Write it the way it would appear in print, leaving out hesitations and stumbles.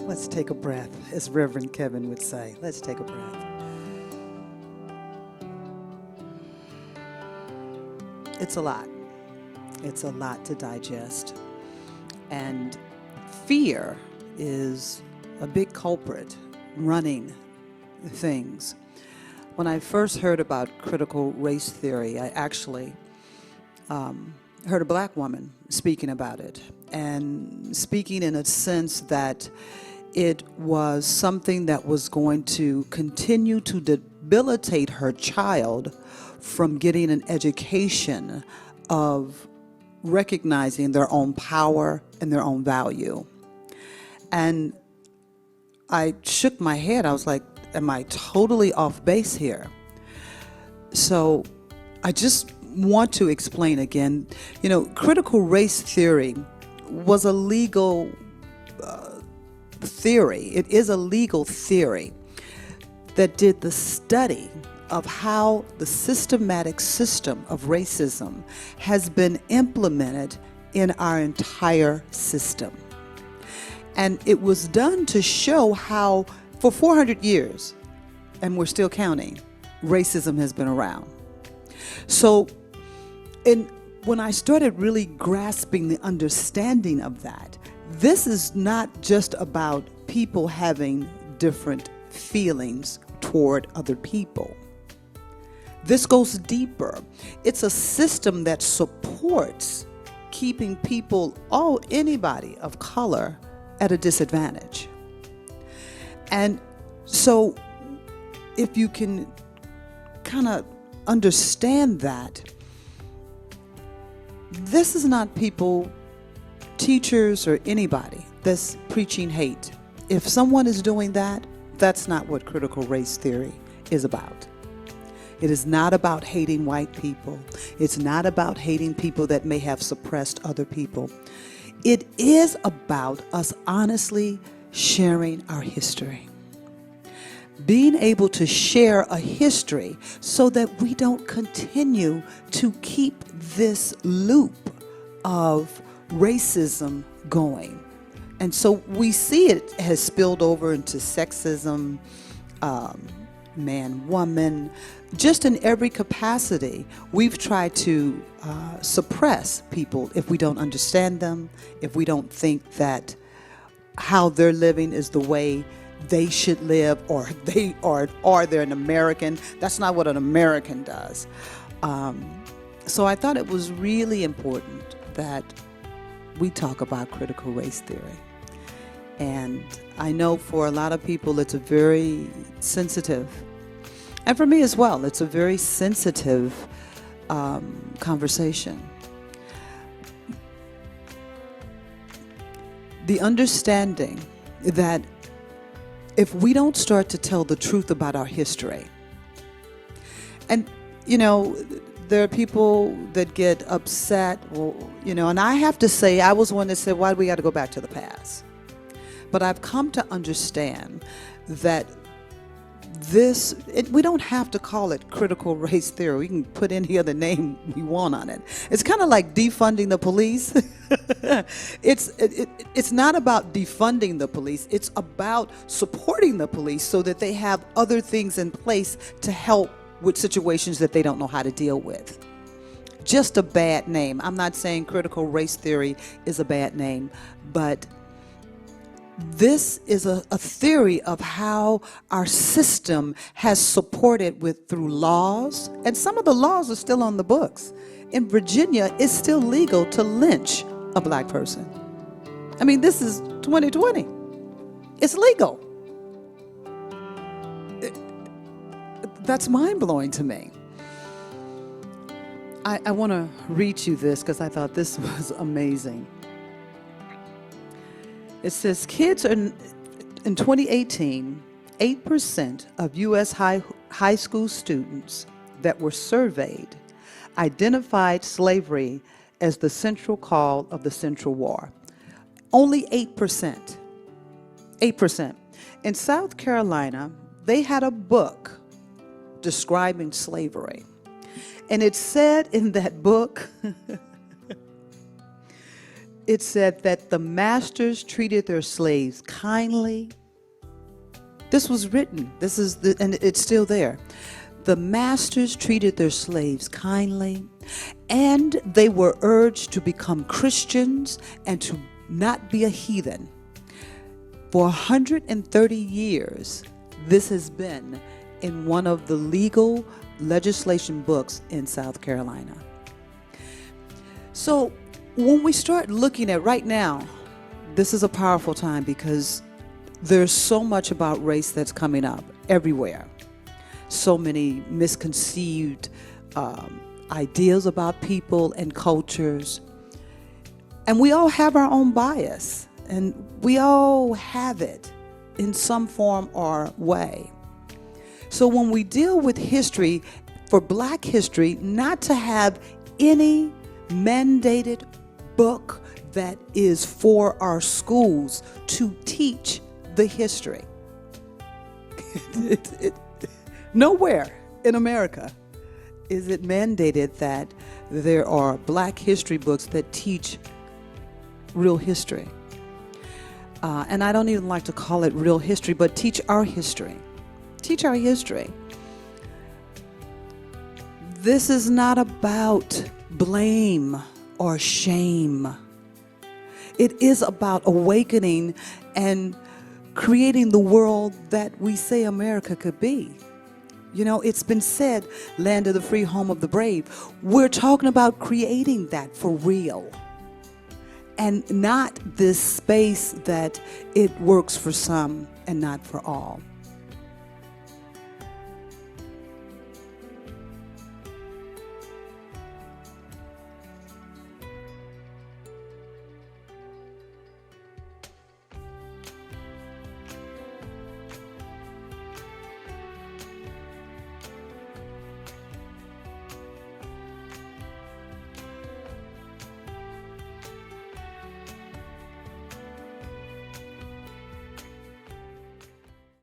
Let's take a breath, as Reverend Kevin would say. Let's take a breath. It's a lot. It's a lot to digest. And fear is a big culprit running things. When I first heard about critical race theory, I actually heard a black woman speaking about it, and speaking in a sense that it was something that was going to continue to debilitate her child from getting an education of recognizing their own power and their own value. And I shook my head. I was like, am I totally off base here? So I just want to explain again, critical race theory was a legal theory. It is a legal theory that did the study of how the systematic system of racism has been implemented in our entire system. And it was done to show how for 400 years, and we're still counting, racism has been around. So when I started really grasping the understanding of that, this is not just about people having different feelings toward other people. This goes deeper. It's a system that supports keeping people, anybody of color, at a disadvantage. And so if you can kind of understand that, this is not people, teachers or anybody that's preaching hate. If someone is doing that, that's not what critical race theory is about. It is not about hating white people. It's not about hating people that may have suppressed other people. It is about us honestly sharing our history. Being able to share a history so that we don't continue to keep this loop of racism going. And so we see it has spilled over into sexism, man, woman, just in every capacity. We've tried to suppress people if we don't understand them, if we don't think that how they're living is the way they should live, or they're an American. That's not what an American does. So I thought it was really important that we talk about critical race theory. And I know for a lot of people it's a very sensitive, and for me as well, it's a very sensitive conversation. The understanding that if we don't start to tell the truth about our history, and there are people that get upset, and I have to say, I was one that said, why do we got to go back to the past? But I've come to understand that we don't have to call it critical race theory. We can put any other name we want on it. It's kind of like defunding the police. It's not about defunding the police. It's about supporting the police so that they have other things in place to help with situations that they don't know how to deal with. Just a bad name. I'm not saying critical race theory is a bad name, but this is a theory of how our system has supported through laws, and some of the laws are still on the books. In Virginia, it's still legal to lynch a black person. I mean, this is 2020. It's legal. That's mind-blowing to me. I want to read you this because I thought this was amazing. It says, in 2018, 8% of U.S. high school students that were surveyed identified slavery as the central cause of the Central War. Only 8%. 8%. In South Carolina, they had a book describing slavery. And it said in that book it said that the masters treated their slaves kindly. This was written. And it's still there. The masters treated their slaves kindly, and they were urged to become Christians and to not be a heathen. For 130 years, this has been in one of the legal legislation books in South Carolina. So when we start looking at right now, this is a powerful time because there's so much about race that's coming up everywhere. So many misconceived ideas about people and cultures. And we all have our own bias, and we all have it in some form or way. So when we deal with history, for Black history, not to have any mandated book that is for our schools to teach the history. Nowhere in America is it mandated that there are Black history books that teach real history. And I don't even like to call it real history, but teach our history. Teach our history. This is not about blame or shame. It is about awakening and creating the world that we say America could be. You know, it's been said, land of the free, home of the brave. We're talking about creating that for real. And not this space that it works for some and not for all.